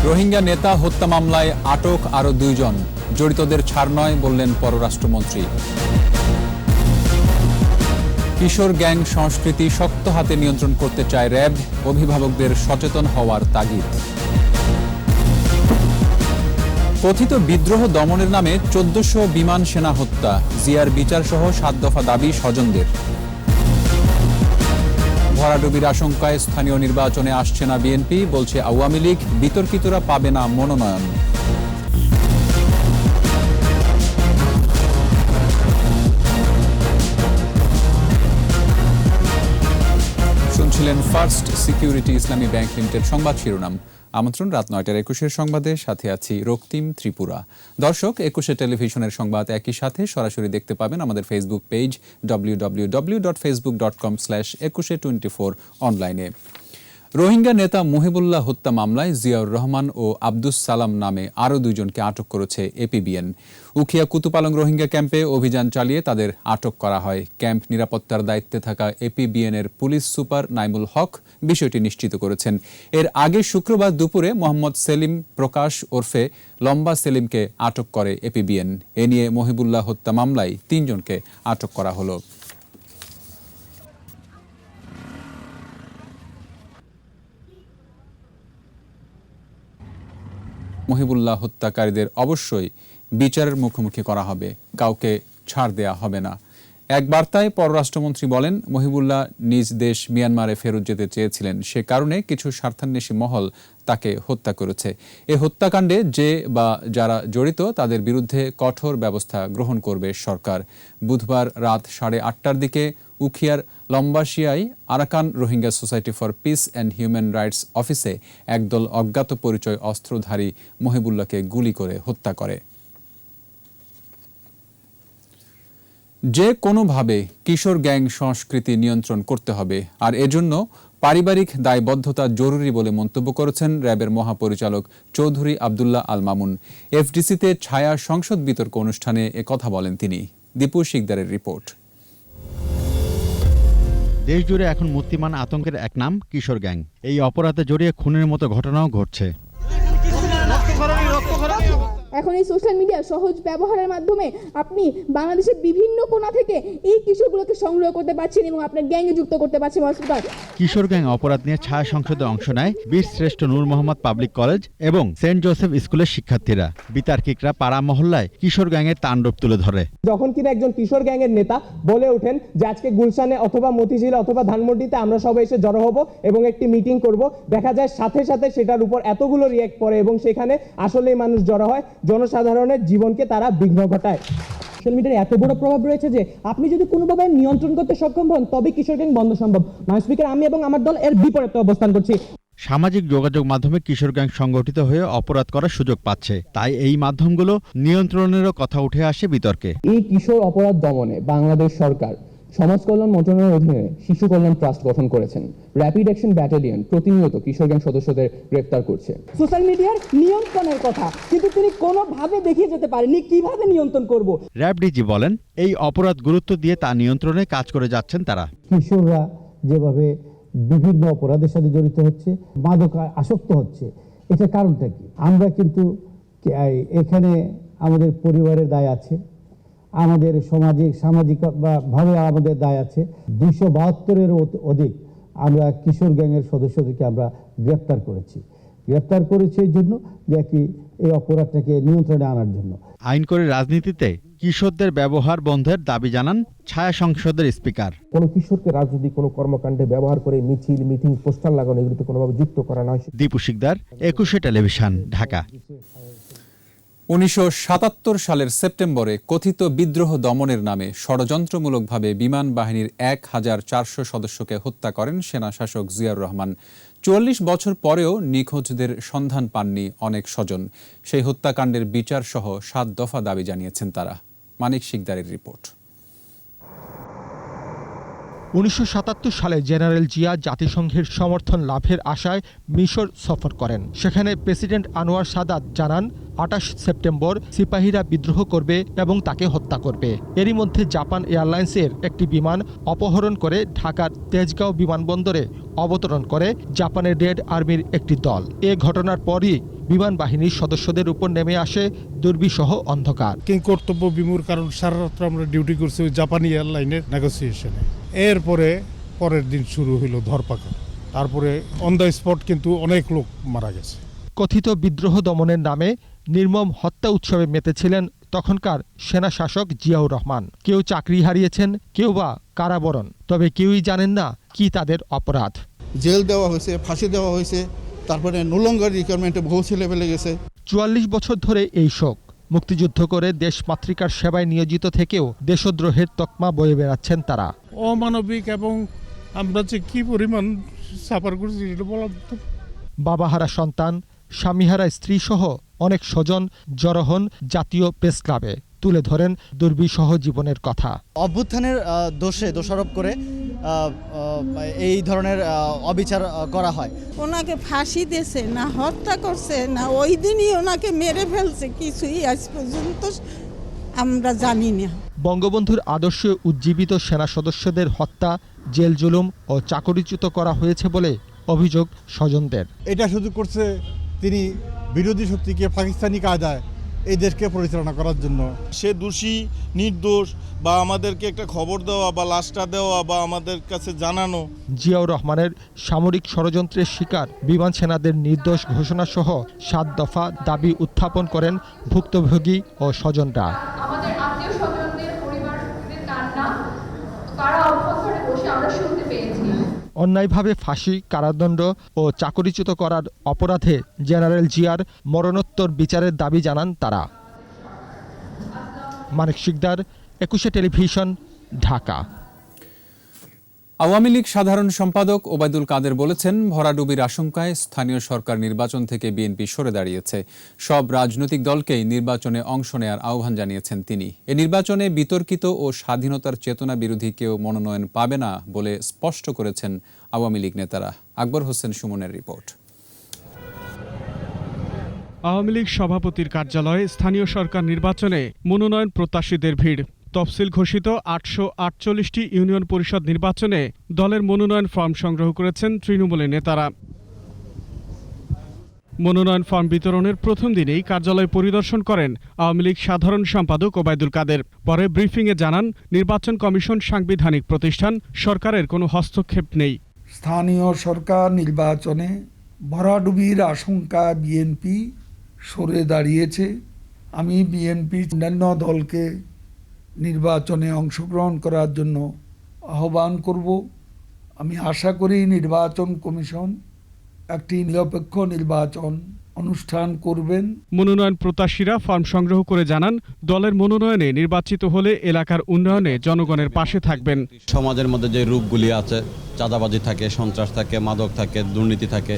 রোহিঙ্গা নেতা হত্যা মামলায় আটক আরও 2 জন, জড়িতদের ছাড় নয় বললেন পররাষ্ট্রমন্ত্রী। কিশোর গ্যাং সংস্কৃতি শক্ত হাতে নিয়ন্ত্রণ করতে চায় র্যাব, অভিভাবকদের সচেতন হওয়ার তাগিদ। কথিত বিদ্রোহ দমনের নামে 1400 বিমান সেনা হত্যা, জিয়ার বিচার সহ 7 দফা দাবি স্বজনদের। ভরাডুবির আশঙ্কায় স্থানীয় নির্বাচনে আসছে না বিএনপি, বলছে আওয়ামী লীগ, বিতর্কিতরা পাবে না মনোনয়ন। শুনছিলেন ফার্স্ট সিকিউরিটি ইসলামী ব্যাংক লিমিটেড সংবাদ শিরোনাম। আমন্ত্রণ রাত 9টার 21 সংবাদে, সাথে আছি রক্তিম ত্রিপুরা। দর্শক, 21 টেলিভিশনের সংবাদ একই সাথে সরাসরি দেখতে পাবেন আমাদের ফেসবুক পেজ www.facebook.com/2124 অনলাইনে। রোহিঙ্গা নেতা মহিবুল্লাহ হত্যা মামলায় জিয়াউর রহমান ও আব্দুস সালাম নামে আরও 2 জনকে আটক করেছে এপিবিএন। উখিয়া কুতুপালং রোহিঙ্গা ক্যাম্পে অভিযান চালিয়ে তাদের আটক করা হয়। ক্যাম্প নিরাপত্তার দায়িত্বে থাকা এপিবিএনের পুলিশ সুপার নাইমুল হক বিষয়টি নিশ্চিত করেছেন। এর আগে শুক্রবার দুপুরে মোহাম্মদ সেলিম প্রকাশ ওরফে লম্বা সেলিমকে আটক করে এপিবিএন। এ নিয়ে মহিবুল্লাহ হত্যা মামলায় 3 জনকে আটক করা হলো। মহিবুল্লাহ হত্যাকারীদের অবশ্যই বিচারের মুখোমুখি করা হবে, কাউকে ছাড় দেয়া হবে না। এক বার্তায় পররাষ্ট্রমন্ত্রী বলেন, মহিবুল্লাহ নিজ দেশ মিয়ানমারে ফেরত যেতে চেয়েছিলেন, সে কারণে কিছু স্বার্থান্বেষী মহল তাকে হত্যা করেছে। এই হত্যাকাণ্ডে যে বা যারা জড়িত তাদের বিরুদ্ধে কঠোর ব্যবস্থা গ্রহণ করবে সরকার। বুধবার রাত 8:30টার দিকে উখিয়ার লম্বাশিয়ায় Arakan Rohingya Society for Peace and Human Rights অফিসে একদল অজ্ঞাত পরিচয় অস্ত্রধারী মহিবুল্লাহকে গুলি করে হত্যা করে। যে কোনোভাবে কিশোর গ্যাং সংস্কৃতি নিয়ন্ত্রণ করতে হবে, আর এজন্য পারিবারিক দায়বদ্ধতা জরুরি বলে মন্তব্য করেছেন র্যাবের মহাপরিচালক চৌধুরী আব্দুল্লাহ আল মামুন। এফডিসিতে ছায়া সংসদ বিতর্ক অনুষ্ঠানে একথা বলেন তিনি। দীপু শিকদারের রিপোর্ট। দেশজুড়ে এখন মূর্তিমান আতঙ্কের এক নাম কিশোর গ্যাং। এই অপরাধে জড়িয়ে খুনের মতো ঘটনাও ঘটছে। এখন এই সোশ্যাল মিডিয়ার সহজ ব্যবহারের মাধ্যমে আপনি বাংলাদেশের বিভিন্ন কোণা থেকে এই কিশোরগুলোকে সংগ্রহ করতে পারছেন এবং আপনার গ্যাংয়ে যুক্ত করতে পারছেন। কিশোর গ্যাং অপরাধ নিয়ে ছায়া সংসদে অংশ নেয় বীরশ্রেষ্ঠ নূর মোহাম্মদ পাবলিক কলেজ এবং সেন্ট জোসেফ স্কুলের শিক্ষার্থীরা। বিতার্কিকরা পাড়া মহল্লায় কিশোর গ্যাংয়ের তাণ্ডব তুলে ধরে। যখন কিনা একজন কিশোর গ্যাংয়ের নেতা বলে ওঠেন যে আজকে গুলশানে অথবা মতিঝিল অথবা ধানমন্ডিতে আমরা সবাই এসে জড়ো হব এবং একটি মিটিং করব, দেখা যায় সাথে সাথে সেটার উপর এতগুলো রিঅ্যাক্ট করে এবং সেখানে আসলেই মানুষ জড়ো হয়, জনসাধারণের জীবনকে তারা বিঘ্ন ঘটায়। সোশ্যাল মিডিয়ার এত বড় প্রভাব রয়েছে যে আপনি যদি কোনোভাবে নিয়ন্ত্রণ করতে সক্ষম হন তবে কিশোর গ্যাং বন্ধ সম্ভব। মাননীয় স্পিকার, আমি এবং আমার দল এর বিপরীতে অবস্থান করছি। সামাজিক যোগাযোগ মাধ্যমে কিশোর গ্যাং সংগঠিত হয়ে অপরাধ করার সুযোগ পাচ্ছে, তাই এই মাধ্যমগুলো নিয়ন্ত্রণেরও কথা উঠে আসে বিতর্কে। এই কিশোর অপরাধ দমনে বাংলাদেশ সরকার সমাজ কল্যাণ মন্ত্রণালয়ের অধীনে শিশু কল্যাণ ট্রাস্ট গঠন করেছেন। র্যাপিড অ্যাকশন ব্যাটালিয়ন প্রতিনিয়ত কিশোর গ্যাং সদস্যদের গ্রেফতার করছে। সোশ্যাল মিডিয়ার নিয়ন্ত্রণের কথা কিন্তু তিনি কোনোভাবে দেখিয়ে যেতে পারেননি কিভাবে নিয়ন্ত্রণ করব। র্যাব ডিজি বলেন, এই অপরাধ গুরুত্ব দিয়ে তা নিয়ন্ত্রণে কাজ করে যাচ্ছেন তারা। কিশোররা যেভাবে বিভিন্ন অপরাধের সাথে জড়িত হচ্ছে, মাদক আসক্ত হচ্ছে, এটার কারণটা কি? আমরা কিন্তু এখানে আমাদের পরিবারের দায় আছে, আমাদের সামাজিক ভাবে আমাদের দায় আছে। 272-এর অধিক আমরা কিশোর গ্যাংয়ের সদস্যদেরকে আমরা গ্রেফতার করেছি এই জন্য যে কি এই অপরাধটাকে নিয়ন্ত্রণে আনার জন্য। আইন করে রাজনীতিতে কিশোরদের ব্যবহার বন্ধের দাবি জানান ছায়া সংসদের স্পিকার। কোনো কিশোরকে রাজনৈতিক কোনো কর্মকাণ্ডে ব্যবহার করে মিছিল, মিটিং, পোস্টার লাগানো এগুলিতে কোনোভাবে যুক্ত করা নয়। দীপু শিকদার, 21 টেলিভিশন, ঢাকা। 1977 সালের সেপ্টেম্বরে কথিত বিদ্রোহ দমনের নামে ষড়যন্ত্রমূলকভাবে বিমান বাহিনীর 1400 সদস্যকে হত্যা করেন সেনা শাসক জিয়াউর রহমান। 44 বছর পরেও নিখোঁজদের সন্ধান পাননি অনেক স্বজন। সেই হত্যাকাণ্ডের বিচার সহ 7 দফা দাবি জানিয়েছেন তারা। মানিক শিকদারের রিপোর্ট। 1977 সালে জেনারেল জিয়া জাতিসংঘের সমর্থন লাভের আশায় মিশর সফর করেন। সেখানে প্রেসিডেন্ট আনোয়ার সাদাত জানান 28 সেপ্টেম্বর সিপাহীরা বিদ্রোহ করবে এবং তাকে হত্যা করবে। এরই মধ্যে জাপান এয়ারলাইন্সের একটি বিমান অপহরণ করে ঢাকার তেজগাঁও বিমানবন্দরে অবতরণ করে জাপানের রেড আর্মির একটি দল। এ ঘটনার পরই বিমান বাহিনীর সদস্যদের উপর নেমে আসে দুর্বিষহ অন্ধকার। কর্তব্য বিমূর কারণ সারা রাত্র আমরা ডিউটি করছি ওই জাপানি এয়ারলাইনের নেগোসিয়েশনে। এরপরে পরের দিন শুরু হইল ধরপাকড়, তারপরে অন দ্য স্পট কিন্তু অনেক লোক মারা গেছে। কথিত বিদ্রোহ দমনের নামে নির্মম হত্যা উৎসবে মেতেছিলেন তখনকার সেনা শাসক জিয়াউর রহমান। কেউ চাকরি হারিয়েছেন, কেউ বা কারাবরণ, তবে কেউই জানেন না কি তাদের অপরাধ। জেল দেওয়া হয়েছে, ফাঁসি দেওয়া হয়েছে, তারপরে নো লঙ্গার রিকোয়ারমেন্টে বহু ছেলে পেলে গেছে। ৪৪ বছর ধরে এই শোক। মুক্তিযুদ্ধ করে দেশ মাতৃকার সেবায় নিয়োজিত থেকেও দেশদ্রোহের তকমা বয়ে বেড়াচ্ছেন তারা। অমানবিক এবং আমরা যে কি পরিমাণ সাফার করছি এটা বলা। বাবাহারা সন্তান, স্বামীহারা স্ত্রী সহ অনেক স্বজন জড়ো হন জাতীয় প্রেস ক্লাবে, তুলে ধরেন দুর্বিষহ জীবনের কথা। অভ্যুত্থানের দোষারোপ করে এই ধরনের অবিচার করা হয়। ওনাকে ফাঁসি দিয়েছে না হত্যা করছে না ওই দিনই ওনাকে মেরে ফেলছে, কিছুই আজ পর্যন্ত আমরা জানি না। বঙ্গবন্ধুর আদর্শে উজ্জীবিত সেনা সদস্যদের হত্যা, জেল জুলুম ও চাকরিচ্যুত করা হয়েছে বলে অভিযোগ স্বজনদের। এটা শুধু করছে তিনি বিরোধী শক্তিকে পাকিস্তানি কায়দায় এই দেশকে পরিচালনা করার জন্য। সে দোষী নির্দোষ বা আমাদেরকে একটা খবর দেওয়া বা লাশটা দেওয়া বা আমাদের কাছে জানানো। জিয়াউর রহমানের সামরিক ষড়যন্ত্রের শিকার বিমান সেনাদের নির্দোষ ঘোষণা সহ ৭ দফা দাবি উত্থাপন করেন ভুক্তভোগী ও স্বজনরা। আমাদের আত্মীয় স্বজনদের পরিবারের কান্না কারা অভ্যন্তরে বসে আমরা শুনতে পেয়েছি। অন্যায়ভাবে ফাঁসি, কারাদণ্ড ও চাকরিচ্যুত করার অপরাধে জেনারেল জিয়ার মরণোত্তর বিচারের দাবি জানান তারা। মানিক শিকদার, ২১ টেলিভিশন, ঢাকা। আওয়ামী লীগ সাধারণ সম্পাদক ওবায়দুল কাদের বলেছেন, ভরাডুবির আশঙ্কায় স্থানীয় সরকার নির্বাচন থেকে বিএনপি সরে দাঁড়িয়েছে। সব রাজনৈতিক দলকেই নির্বাচনে অংশ নেয়ার আহ্বান জানিয়েছেন তিনি। এ নির্বাচনে বিতর্কিত ও স্বাধীনতার চেতনা বিরোধী কেউ মনোনয়ন পাবে না বলে স্পষ্ট করেছেন আওয়ামী লীগ নেতারা। আকবর হোসেন সুমনের রিপোর্ট। আওয়ামী লীগ সভাপতির কার্যালয়ে স্থানীয় সরকার নির্বাচনে মনোনয়ন প্রত্যাশীদের ভিড়। তফসিল ঘোষিত ৮৪৮টি ইউনিয়ন পরিষদ নির্বাচনে দলের মনোনয়ন ফর্ম সংগ্রহ করেছেন তৃণমূলের নেতারা। মনোনয়ন ফর্ম বিতরণের প্রথম দিনেই কার্যালয় পরিদর্শন করেন আওয়ামী লীগ সাধারণ সম্পাদক ওবায়দুল কাদের। পরে ব্রিফিংয়ে জানান, নির্বাচন কমিশন সাংবিধানিক প্রতিষ্ঠান, সরকারের কোনো হস্তক্ষেপ নেই। স্থানীয় সরকার নির্বাচনে ভরাডুবির আশঙ্কা বিএনপি সরে দাঁড়িয়েছে। আমি বিএনপি অন্যান্য দলকে নির্বাচনে অংশগ্রহণ করার জন্য আহ্বান করব। আমি আশা করি নির্বাচন কমিশন একটি নিরপেক্ষ নির্বাচন অনুষ্ঠান করবেন। মনোনয়ন প্রত্যাশীরা ফর্ম সংগ্রহ করে জানান, দলের মনোনয়নে নির্বাচিত হলে এলাকার উন্নয়নে জনগণের পাশে থাকবেন। সমাজের মধ্যে যে রূপগুলি আছে, চাঁদাবাজি থাকে, সন্ত্রাস থাকে, মাদক থাকে, দুর্নীতি থাকে,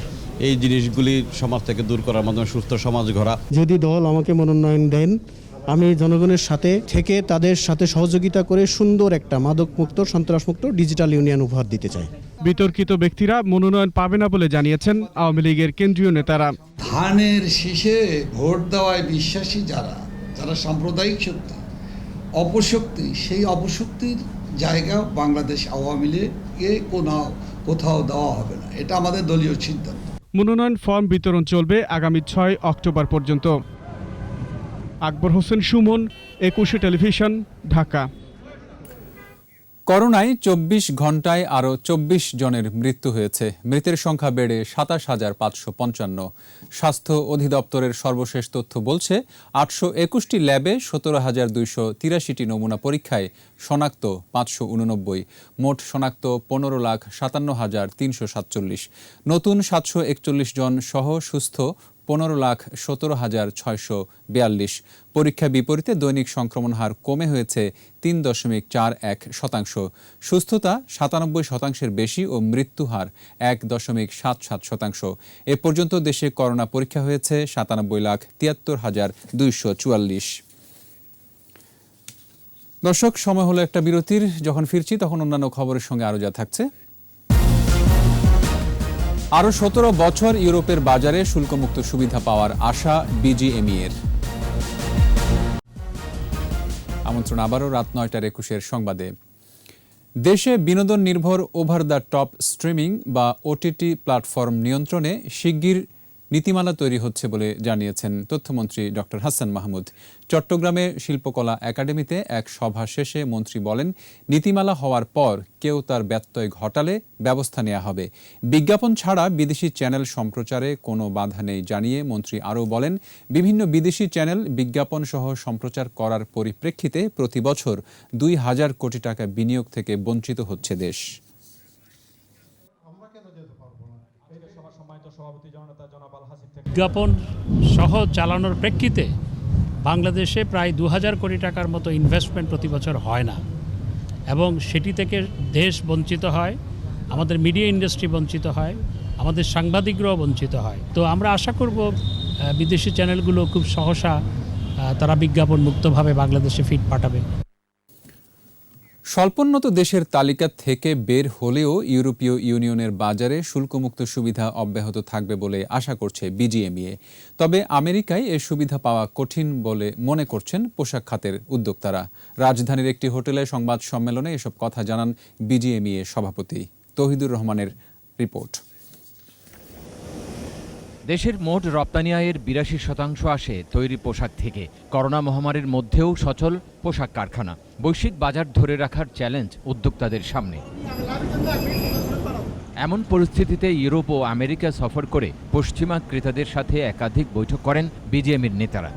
এই জিনিসগুলি সমাজ থেকে দূর করার মাধ্যমে সুস্থ সমাজ গড়া। যদি দল আমাকে মনোনয়ন দেন, আমি জনগণের সাথে থেকে তাদের সাথে সহযোগিতা করে সুন্দর একটা মাদকমুক্ত, সন্ত্রাসমুক্ত ডিজিটাল ইউনিয়ন উপহার দিতে চাই। বিতর্কিত ব্যক্তিরা মনোনয়ন পাবে না বলে জানিয়েছেন আওয়ামী লীগের কেন্দ্রীয় নেতারা। ধানের শীষে ভোট দেওয়ায় বিশ্বাসী যারা সাম্প্রদায়িক শক্তি, অপশক্তি, সেই অপশক্তির জায়গা বাংলাদেশ আওয়ামী লীগে কোথাও দেওয়া হবে না। এটা আমাদের দলীয় সিদ্ধান্ত। মনোনয়ন ফর্ম বিতরণ চলবে আগামী ৬ অক্টোবর পর্যন্ত। আকবর হোসেন সুমন, ২১ টেলিভিশন, ঢাকা। করোনায় ২৪ ঘণ্টায় আরও ২৪ জনের মৃত্যু হয়েছে। মৃতের সংখ্যা বেড়ে ২৭,৫৫৫। স্বাস্থ্য অধিদপ্তরের সর্বশেষ তথ্য বলছে, ৮২১টি ল্যাবে ১৭,২৮৩টি নমুনা পরীক্ষায় শনাক্ত ৫৮৯। মোট শনাক্ত ১৫,৫৭,৩৪৭। নতুন ৭৪১ জন সহ সুস্থ ১৫,১৭,৬৪২। পরীক্ষা বিপরীতে দৈনিক সংক্রমণ হার কমে হয়েছে ৩.৪১%। সুস্থতা ৯৭% বেশি ও মৃত্যু হার ১.৭৭%। এ পর্যন্ত দেশে করোনা পরীক্ষা হয়েছে ৯৭,৭৩,২৪৪। দর্শক, সময় হলো একটা বিরতির। যখন ফিরছি তখন অন্যান্য খবরের সঙ্গে আরও যা থাকছে। আরও ১৭ বছর ইউরোপের বাজারে শুল্কমুক্ত সুবিধা পাওয়ার আশা বিজিএমইএ এর। আমন্ত্রণ আবারও রাত ৯:২১ সংবাদে। দেশে বিনোদন নির্ভর ওভার দ্য টপ স্ট্রিমিং বা ওটিটি প্ল্যাটফর্ম নিয়ন্ত্রণে শিগগির নীতিমালা তৈরি হচ্ছে বলে জানিয়েছেন তথ্যমন্ত্রী ডক্টর হাসান মাহমুদ। চট্টগ্রামে শিল্পকলা একাডেমিতে এক সভা শেষে মন্ত্রী বলেন, নীতিমালা হওয়ার পর কেউ তার ব্যত্যয় ঘটালে ব্যবস্থা নেওয়া হবে। বিজ্ঞাপন ছাড়া বিদেশি চ্যানেল সম্প্রচারে কোনো বাধা নেই জানিয়ে মন্ত্রী আরও বলেন, বিভিন্ন বিদেশি চ্যানেল বিজ্ঞাপন সহ সম্প্রচার করার পরিপ্রেক্ষিতে প্রতি বছর ২,০০০ কোটি টাকা বিনিয়োগ থেকে বঞ্চিত হচ্ছে দেশ। বিজ্ঞাপন সহ চালানোর প্রেক্ষিতে বাংলাদেশে প্রায় ২,০০০ কোটি টাকার মতো ইনভেস্টমেন্ট প্রতি বছর হয় না, এবং সেটি থেকে দেশ বঞ্চিত হয়, আমাদের মিডিয়া ইন্ডাস্ট্রি বঞ্চিত হয়, আমাদের সাংবাদিকরাও বঞ্চিত হয়। তো আমরা আশা করব বিদেশি চ্যানেলগুলো খুব সহসা তারা বিজ্ঞাপন মুক্তভাবে বাংলাদেশে ফিড পাঠাবে। স্বল্পোন্নত দেশের তালিকা থেকে বের হলেও ইউরোপীয় ইউনিয়নের বাজারে শুল্কমুক্ত সুবিধা অব্যাহত থাকবে বলে আশা করছে বিজিএমইএ। তবে আমেরিকায় এ সুবিধা পাওয়া কঠিন বলে মনে করছেন পোশাক খাতের উদ্যোক্তারা। রাজধানীর একটি হোটেলে সংবাদ সম্মেলনে এসব কথা জানান বিজিএমইএ সভাপতি তৌহিদুর রহমানের রিপোর্ট। দেশের মোট রপ্তানি আয়ের ৮২% আসে তৈরি পোশাক থেকে। করোনা মহামারীর মধ্যেও সচল পোশাক কারখানা। বৈশ্বিক বাজার ধরে রাখার চ্যালেঞ্জ উদ্যোক্তাদের সামনে। এমন পরিস্থিতিতে ইউরোপ ও আমেরিকা সফর করে পশ্চিমা ক্রেতাদের সাথে একাধিক বৈঠক করেন বিজিএমইর নেতারা।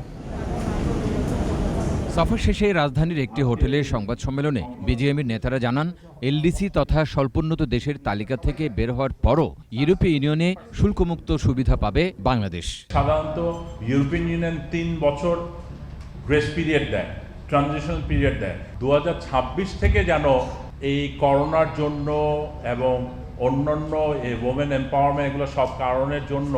সফর শেষে রাজধানীর একটি হোটেলে সংবাদ সম্মেলনে বিজিএমইর নেতারা জানান, এলডিসি তথা স্বল্পোন্নত দেশের তালিকা থেকে বের হওয়ার পরও ইউরোপীয় ইউনিয়নে শুল্কমুক্ত সুবিধা পাবে বাংলাদেশ। সাধারণত ইউরোপিয়ান ইউনিয়ন ৩ বছর গ্রেস পিরিয়ড দেয়, ট্রানজিশনাল পিরিয়ড দেয়। 2026 থেকে যেন এই করোনার জন্য এবং অন্যান্য ওমেন এম্পাওয়ারমেন্ট এগুলো সব কারণের জন্য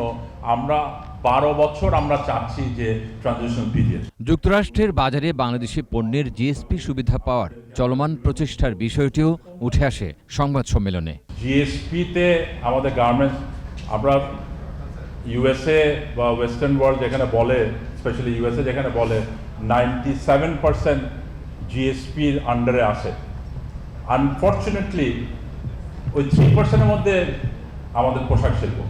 আমরা 12 বছর আমরা চাচ্ছি যে ট্রানজিশনাল পিরিয়ড। যুক্তরাষ্ট্রের বাজারে বাংলাদেশি পণ্যের জিএসপি সুবিধা পাওয়ার চলমান প্রচেষ্টার বিষয়টিও উঠে আসে সংবাদ সম্মেলনে। জিএসপিতে আমাদের গার্মেন্টস, আমরা ইউএসএ বা ওয়েস্টার্ন ওয়ার্ল্ড যেখানে বলে, স্পেশালি ইউএসএ যেখানে বলে 97% জিএসপির আন্ডারে আসে। আনফর্চুনেটলি ওই 3%-এর মধ্যে আমাদের পোশাক শিল্প।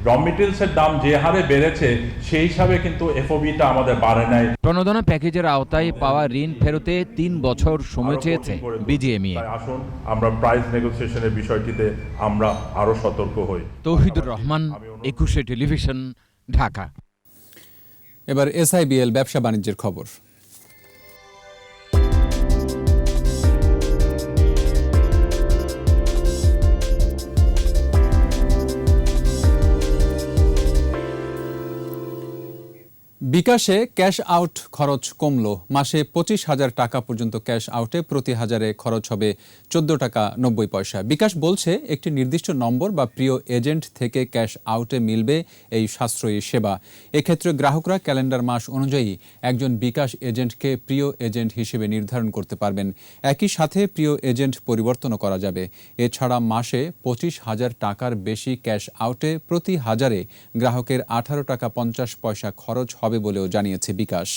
র মেটেরিয়ালসের দাম যে হারে বেড়েছে সেই হিসাবে কিন্তু এফওবিটা আমাদের বাড়ে নাই। প্রণোদনা প্যাকেজের আওতায় পাওয়া ঋণ ফেরতে 3 বছর সময় চেয়েছে বিজিএমইএ। আসুন আমরা প্রাইস নেগোসিয়েশনের বিষয়টিতে আমরা আরো সতর্ক হই। তৌহিদুর রহমান, 21 টেলিভিশন, ঢাকা। এবার এসআইবিএল ব্যবসা বাণিজ্যের খবর। বিকাশে ক্যাশ আউট খরচ কমল। মাসে 25,000 টাকা পর্যন্ত ক্যাশ আউটে প্রতি হাজারে খরচ হবে 14 টাকা 90 পয়সা। বিকাশ বলছে, একটি নির্দিষ্ট নম্বর বা প্রিয় এজেন্ট থেকে ক্যাশ আউটে মিলবে এই সাশ্রয়ী সেবা। এক্ষেত্রে গ্রাহকরা ক্যালেন্ডার মাস অনুযায়ী একজন বিকাশ এজেন্টকে প্রিয় এজেন্ট হিসেবে নির্ধারণ করতে পারবেন। একই সাথে প্রিয় এজেন্ট পরিবর্তনও করা যাবে। এছাড়া মাসে 25,000 টাকার বেশি ক্যাশ আউটে প্রতি হাজারে গ্রাহকের 18 টাকা 50 পয়সা খরচ হবে বলেও জানিয়েছে বিকাশ।